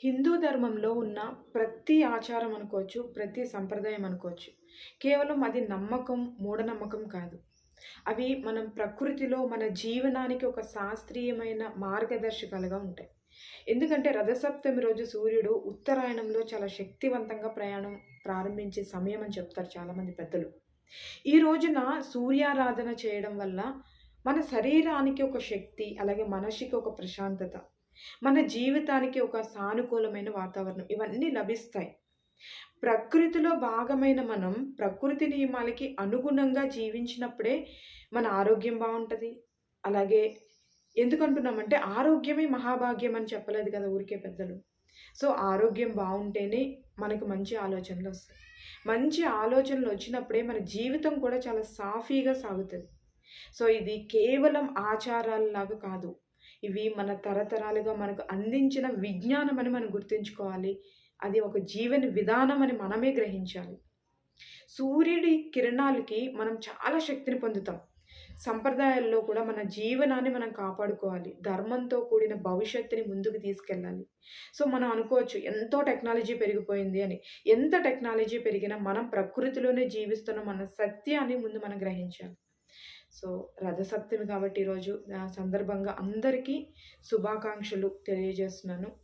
హిందూ ధర్మంలో ఉన్న ప్రతి ఆచారం అనుకోవచ్చు, ప్రతి సంప్రదాయం అనుకోవచ్చు. కేవలం అది నమ్మకం, మూఢనమ్మకం కాదు. అవి మనం ప్రకృతిలో మన జీవనానికి ఒక శాస్త్రీయమైన మార్గదర్శకాలుగా ఉంటాయి. ఎందుకంటే రథసప్తమి రోజు సూర్యుడు ఉత్తరాయణంలో చాలా శక్తివంతంగా ప్రయాణం ప్రారంభించే సమయం అని చెప్తారు చాలామంది పెద్దలు. ఈ రోజున సూర్యారాధన చేయడం వల్ల మన శరీరానికి ఒక శక్తి, అలాగే మనషికి ఒక ప్రశాంతత, మన జీవితానికి ఒక సానుకూలమైన వాతావరణం ఇవన్నీ లభిస్తాయి. ప్రకృతిలో భాగమైన మనం ప్రకృతి నియమాలకి అనుగుణంగా జీవించినప్పుడే మన ఆరోగ్యం బావుంటది. అలాగే ఎందుకంటున్నామంటే ఆరోగ్యమే మహాభాగ్యం అని చెప్పలేదు కదా ఊరికే పెద్దలు. సో, ఆరోగ్యం బావుంటేనే మనకు మంచి ఆలోచనలొస్తాయి. మంచి ఆలోచనలొచ్చినప్పుడే మన జీవితం కూడా చాలా సాఫీగా సాగుతది. సో, ఇది కేవలం ఆచారాల్లాగా కాదు. ఇవి మన తరతరాలుగా మనకు అందించిన విజ్ఞానం అని మనం గుర్తుంచుకోవాలి. అది ఒక జీవన విధానం అని మనమే గ్రహించాలి. సూర్యుడి కిరణాలకి మనం చాలా శక్తిని పొందుతాం. సంప్రదాయాల్లో కూడా మన జీవనాన్ని మనం కాపాడుకోవాలి. ధర్మంతో కూడిన భవిష్యత్తుని ముందుకు తీసుకెళ్ళాలి. సో, మనం అనుకోవచ్చు ఎంతో టెక్నాలజీ పెరిగిపోయింది అని. ఎంత టెక్నాలజీ పెరిగినా మనం ప్రకృతిలోనే జీవిస్తున్నాం అన్న సత్యాన్ని ముందు మనం గ్రహించాలి. సో, రథసప్తమి కాబట్టి ఈరోజు సందర్భంగా అందరికీ శుభాకాంక్షలు తెలియజేస్తున్నాను.